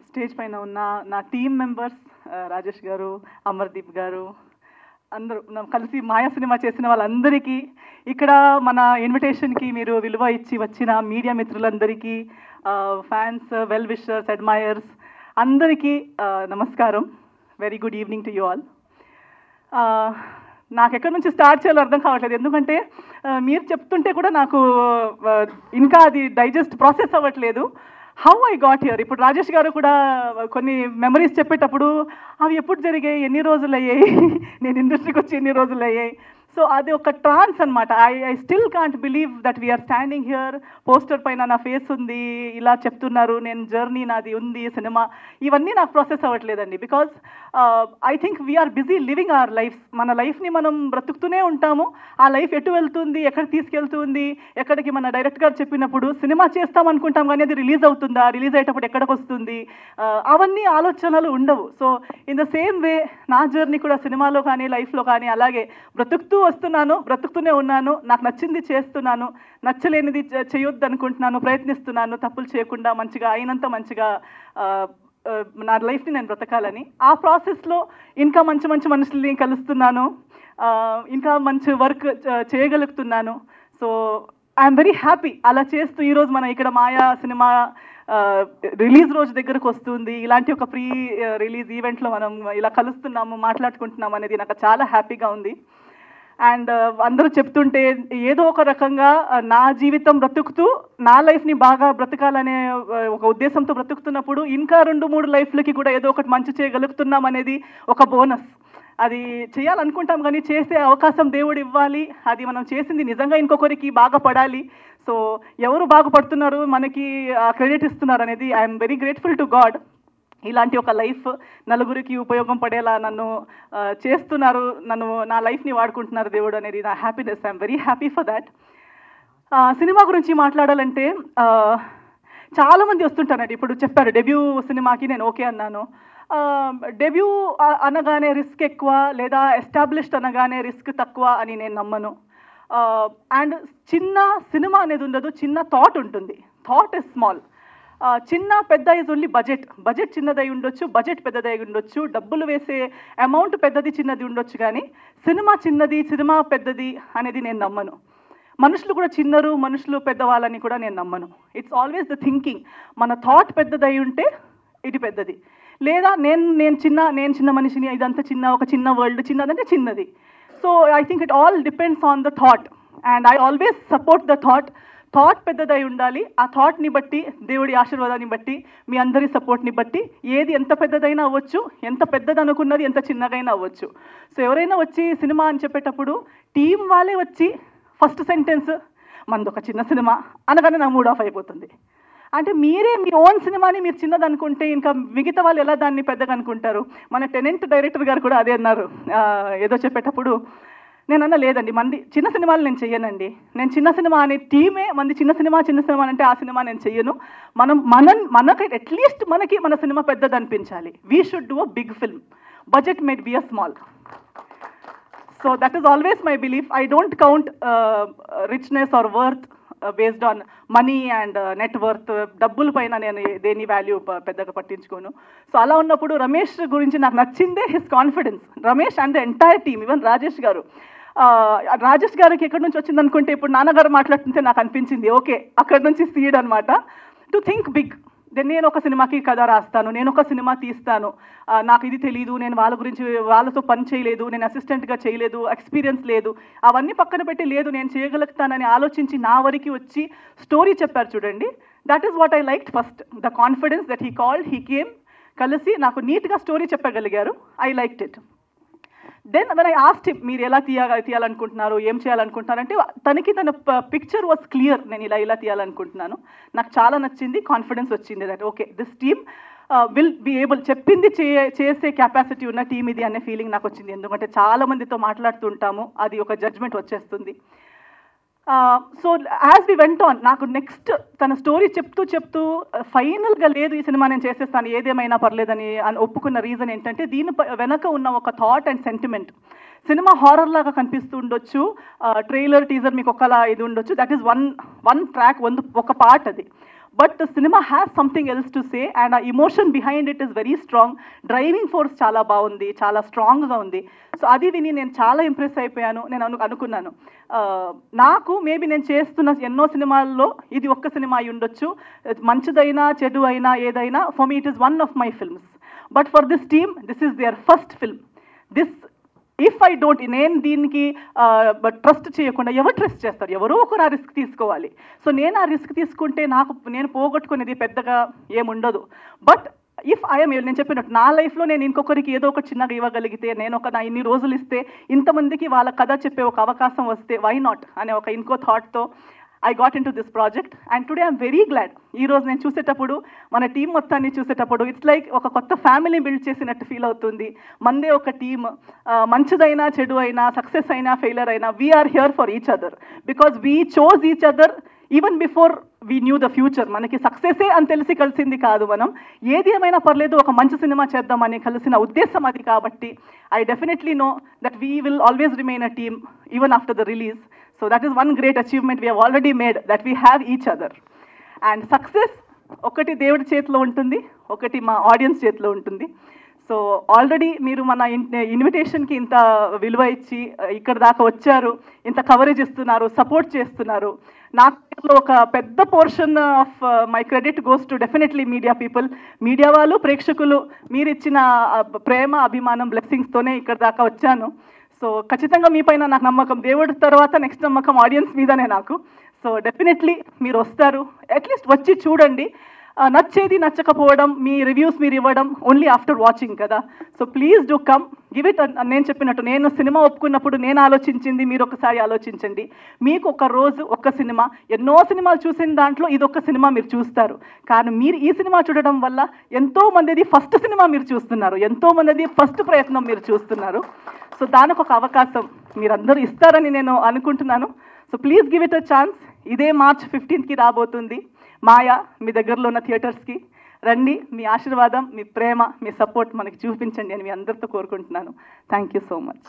Stage పైన ఉన్న నా టీమ్ మెంబర్స్ రాజేష్ గారు, అమర్దీప్ గారు, అందరూ కలిసి మాయా సినిమా చేసిన వాళ్ళందరికీ, ఇక్కడ మన ఇన్విటేషన్కి మీరు విలువ ఇచ్చి వచ్చిన మీడియా మిత్రులందరికీ, ఫ్యాన్స్, వెల్ విషర్స్, అడ్మైయర్స్ అందరికీ నమస్కారం. Very good evening to you all. నాకు ఎక్కడి నుంచి స్టార్ట్ చేయాలో అర్థం కావట్లేదు, ఎందుకంటే మీరు చెప్తుంటే కూడా నాకు ఇంకా అది డైజెస్ట్ ప్రాసెస్ అవ్వట్లేదు. How I got here. ఇప్పుడు రాజేష్ గారు కూడా కొన్ని మెమరీస్ చెప్పేటప్పుడు అవి ఎప్పుడు జరిగాయి, ఎన్ని రోజులు అయ్యాయి, నేను ఇండస్ట్రీకి వచ్చి ఎన్ని రోజులు అయ్యాయి. సో అది ఒక ట్రాన్స్ అనమాట. I still can't believe that we are standing here. Poster పైన నా ఫేస్ ఉంది, ఇలా చెప్తున్నారు, నేను జర్నీ నాది ఉంది, సినిమా, ఇవన్నీ నాకు ప్రాసెస్ అవ్వట్లేదండి. Because I think we're busy living our lives. మన లైఫ్ని మనం బ్రతుకుతూనే ఉంటాము. ఆ లైఫ్ ఎటు వెళ్తుంది, ఎక్కడికి తీసుకెళ్తుంది, ఎక్కడికి మన డైరెక్ట్ గారు చెప్పినప్పుడు సినిమా చేస్తాం అనుకుంటాం, కానీ అది రిలీజ్ అవుతుందా, రిలీజ్ అయ్యేటప్పుడు ఎక్కడికి వస్తుంది, అవన్నీ ఆలోచనలు ఉండవు. So in the same way నా జర్నీ కూడా సినిమాలో కానీ లైఫ్లో కానీ అలాగే బ్రతుకుతూ వస్తున్నాను, బ్రతుకుతూనే ఉన్నాను. నాకు నచ్చింది చేస్తున్నాను, నచ్చలేనిది చేయొద్దు అనుకుంటున్నాను, ప్రయత్నిస్తున్నాను తప్పులు చేయకుండా మంచిగా అయినంత మంచిగా నా లైఫ్ని నేను బ్రతకాలని. ఆ ప్రాసెస్లో ఇంకా మంచి మంచి మనుషుల్ని కలుస్తున్నాను, ఇంకా మంచి వర్క్ చేయగలుగుతున్నాను. So I'm very happy. అలా చేస్తూ ఈరోజు మనం ఇక్కడ మాయా సినిమా రిలీజ్ రోజు దగ్గరకు వస్తుంది, ఇలాంటి ఒక ప్రీ రిలీజ్ ఈవెంట్లో మనం ఇలా కలుస్తున్నాము, మాట్లాడుకుంటున్నాము అనేది నాకు చాలా హ్యాపీగా ఉంది. అండ్ అందరూ చెప్తుంటే ఏదో ఒక రకంగా నా జీవితం బ్రతుకుతూ నా లైఫ్ని బాగా బ్రతకాలనే ఒక ఉద్దేశంతో బ్రతుకుతున్నప్పుడు ఇంకా 2-3 లైఫ్లకి కూడా ఏదో ఒకటి మంచి చేయగలుగుతున్నాం అనేది ఒక బోనస్. అది చేయాలనుకుంటాం కానీ చేసే అవకాశం దేవుడు ఇవ్వాలి. అది మనం చేసింది నిజంగా ఇంకొకరికి బాగా పడాలి. సో ఎవరు బాగుపడుతున్నారు, మనకి క్రెడిట్ ఇస్తున్నారు అనేది I'm very grateful to God. ఇలాంటి ఒక లైఫ్ నలుగురికి ఉపయోగం పడేలా నన్ను చేస్తున్నారు, నా లైఫ్ని వాడుకుంటున్నారు దేవుడు అనేది నా happiness. I'm very happy for that. Cinema గురించి మాట్లాడాలంటే చాలామంది వస్తుంటారండి. ఇప్పుడు చెప్పారు డెబ్యూ సినిమాకి నేను ఓకే అన్నాను. డెబ్యూ అనగానే రిస్క్ ఎక్కువ, లేదా ఎస్టాబ్లిష్డ్ అనగానే రిస్క్ తక్కువ అని నేను నమ్మను. అండ్ చిన్న సినిమా అనేది ఉండదు, చిన్న థాట్ ఉంటుంది. Thought is small. చిన్న పెద్ద ఇస్ ఓన్లీ బడ్జెట్ చిన్నదై ఉండొచ్చు, బడ్జెట్ పెద్దదై ఉండొచ్చు, డబ్బులు వేసే అమౌంట్ పెద్దది చిన్నది ఉండొచ్చు, కానీ సినిమా చిన్నది, సినిమా పెద్దది అనేది నేను నమ్మను. మనుషులు కూడా చిన్నరు, మనుషులు పెద్దవాళ్ళని కూడా నేను నమ్మను. It's always the thinking. మన థాట్ పెద్దదై ఉంటే ఇది పెద్దది, లేదా నేను చిన్న మనిషిని, ఇదంతా ఒక చిన్న వరల్డ్, చిన్నదంటే చిన్నది. So I think it all depends on the thought, and I always support the thought. Thought పెద్దదై ఉండాలి. ఆ థాట్ని బట్టి, దేవుడి ఆశీర్వాదాన్ని బట్టి, మీ అందరి సపోర్ట్ని బట్టి ఏది ఎంత పెద్దదైనా అవ్వచ్చు, ఎంత పెద్దది అనుకున్నది ఎంత చిన్నగైనా అవ్వచ్చు. సో ఎవరైనా వచ్చి సినిమా అని చెప్పేటప్పుడు టీం వాళ్ళే వచ్చి ఫస్ట్ సెంటెన్స్ మనది ఒక చిన్న సినిమా అనగానే నా మూడ్ ఆఫ్ అయిపోతుంది. అంటే మీరే మీ ఓన్ సినిమాని మీరు చిన్నది అనుకుంటే ఇంకా మిగతా వాళ్ళు ఎలా దాన్ని పెద్దగా అనుకుంటారు? మన టెనెంట్ డైరెక్టర్ గారు కూడా అదే అన్నారు ఏదో చెప్పేటప్పుడు. నేను అన్న లేదండి, మంది చిన్న సినిమాలు నేను చెయ్యనండి. నేను చిన్న సినిమా అనే టీమే మంది చిన్న సినిమా అంటే ఆ సినిమా నేను చెయ్యను. మనకి అట్లీస్ట్ మన సినిమా పెద్దది అనిపించాలి. We should do a big film. Budget made be a small. So that is always my belief. I don't count richness or worth based on money and net worth. డబ్బుల పైన నేను దేని value పెద్దగా పట్టించుకోను. So అలా ఉన్నప్పుడు రమేష్ గురించి నాకు నచ్చిందే his confidence. Ramesh and the entire team, even Rajesh గారికి ఎక్కడి నుంచి వచ్చింది అనుకుంటే, ఇప్పుడు నాన్నగారు మాట్లాడుతుంటే నాకు అనిపించింది ఓకే అక్కడి నుంచి సీడ్ అనమాట. To think big. నేను ఒక సినిమాకి కథ రాస్తాను, నేను ఒక సినిమా తీస్తాను, నాకు ఇది తెలీదు, నేను వాళ్ళతో పని చేయలేదు, నేను అసిస్టెంట్గా చేయలేదు, ఎక్స్పీరియన్స్ లేదు, అవన్నీ పక్కన పెట్టి లేదు నేను చేయగలుగుతానని ఆలోచించి నా వరకు వచ్చి స్టోరీ చెప్పారు చూడండి. That is what I liked first. The confidence that he called, he came, కలిసి నాకు నీట్గా స్టోరీ చెప్పగలిగారు. I liked it. Then when I asked him, మీరు ఎలా తీయాలనుకుంటున్నారు, ఏం చేయాలనుకుంటున్నారు అంటే, తనకి తన పిక్చర్ వాజ్ క్లియర్. నేను ఇలా తీయాలనుకుంటున్నాను, నాకు చాలా నచ్చింది, కాన్ఫిడెన్స్ వచ్చింది that okay this team will be able, చెప్పింది చేసే కెపాసిటీ ఉన్న టీమ్ ఇది అనే ఫీలింగ్ నాకు వచ్చింది. ఎందుకంటే చాలా మందితో మాట్లాడుతుంటాము, అది ఒక జడ్జ్మెంట్ వచ్చేస్తుంది. So as we went on, నాకు నెక్స్ట్ తన స్టోరీ చెప్తూ ఫైనల్గా లేదు ఈ సినిమా నేను చేసేస్తాను ఏదేమైనా పర్లేదని ఒప్పుకున్న రీజన్ ఏంటంటే, దీని వెనక ఉన్న ఒక thought and sentiment. Cinema horror లాగా కనిపిస్తూ ఉండొచ్చు, ట్రైలర్ టీజర్ మీకు ఒకలా ఇది ఉండొచ్చు, దట్ ఈస్ వన్ ట్రాక్, ఒక పార్ట్ అది. But cinema has something else to say and ఆ emotion behind it is very strong. Driving force చాలా బాగుంది, చాలా స్ట్రాంగ్గా ఉంది. సో అది విని నేను చాలా ఇంప్రెస్ అయిపోయాను. నేను అనుకున్నాను నాకు మేబీ నేను చేస్తున్న ఎన్నో సినిమాల్లో ఇది ఒక్క సినిమా అయి ఉండొచ్చు, మంచిదైనా చెడు అయినా ఏదైనా, for me it is one of my films. But for this team this is their first film. This if I don't, నేను దీనికి ట్రస్ట్ చేయకుండా ఎవరు ట్రస్ట్ చేస్తారు? ఎవరో ఒకరు ఆ రిస్క్ తీసుకోవాలి. సో నేను ఆ రిస్క్ తీసుకుంటే నేను పోగొట్టుకునేది పెద్దగా ఏముండదు. బట్ ఇఫ్ ఐఎమ్, నేను చెప్పినట్టు నా లైఫ్లో నేను ఇంకొకరికి ఏదో ఒకటి చిన్నగా ఇవ్వగలిగితే, నేను నా ఇన్ని రోజులు ఇస్తే ఇంతమందికి వాళ్ళ కథ చెప్పే ఒక అవకాశం వస్తే వై నాట్ అనే ఒక ఇంకో థాట్తో I got into this project and today I'm very glad. ఈ రోజు నేను చూసేటప్పుడు మన టీం మొత్తాన్ని చూసేటప్పుడు ఇట్స్ లైక్ ఒక కొత్త ఫ్యామిలీ బిల్డ్ చేసినట్టు ఫీల్ అవుతుంది. మందే ఒక టీమ్, మంచిదైనా చెడు అయినా సక్సెస్ అయినా ఫెయిలర్ అయినా we are here for each other because we chose each other even before we knew the future. మనకి సక్సెసే అని తెలిసి కలిసింది కాదు, మనం ఏది ఏమైనా పర్లేదు ఒక మంచి సినిమా చేద్దామని కలిసిన ఉద్దేశం అది. కాబట్టి I definitely know that we will always remain a team even after the release. So that is one great achievement we have already made, that we have each other. And success ఒకటి దేవుడి చేతిలో ఉంటుంది, ఒకటి మా audience చేతిలో ఉంటుంది. So already మీరు మన ఇన్విటేషన్కి ఇంత విలువ ఇచ్చి ఇక్కడ దాకా వచ్చారు, ఇంత కవరేజ్ ఇస్తున్నారు, సపోర్ట్ చేస్తున్నారు. నాకు ఒక పెద్ద portion of my credit goes to definitely media people. Media వాళ్ళు, ప్రేక్షకులు, మీరు ఇచ్చిన ప్రేమ, అభిమానం, బ్లెస్సింగ్స్తోనే ఇక్కడ దాకా వచ్చాను. సో ఖచ్చితంగా మీ పైన నాకు నమ్మకం, దేవుడి తర్వాత నెక్స్ట్ నమ్మకం ఆడియన్స్ మీదనే నాకు. సో డెఫినెట్లీ మీరు వస్తారు, అట్లీస్ట్ వచ్చి చూడండి. నచ్చేది నచ్చకపోవడం, మీ రివ్యూస్ మీరు ఇవ్వడం ఓన్లీ ఆఫ్టర్ వాచింగ్ కదా. So please do come, give it. నేను చెప్పినట్టు నేను సినిమా ఒప్పుకున్నప్పుడు నేను ఆలోచించింది మీరు ఒకసారి ఆలోచించండి. మీకు ఒక రోజు ఒక్క సినిమా, ఎన్నో సినిమాలు చూసిన దాంట్లో ఇదొక్క సినిమా మీరు చూస్తారు. కానీ మీరు ఈ సినిమా చూడడం వల్ల ఎంతో మందిది ఫస్ట్ సినిమా మీరు చూస్తున్నారు, ఎంతో మందిది ఫస్ట్ ప్రయత్నం మీరు చూస్తున్నారు. సో దానికి ఒక అవకాశం మీరందరూ ఇస్తారని నేను అనుకుంటున్నాను. So please give it a chance. ఇదే March 15కి రాబోతుంది మాయా మీ దగ్గరలో ఉన్న థియేటర్స్కి. రండి, మీ ఆశీర్వాదం, మీ ప్రేమ, మీ సపోర్ట్ మనకి చూపించండి అని మీ అందరితో కోరుకుంటున్నాను. Thank you so much.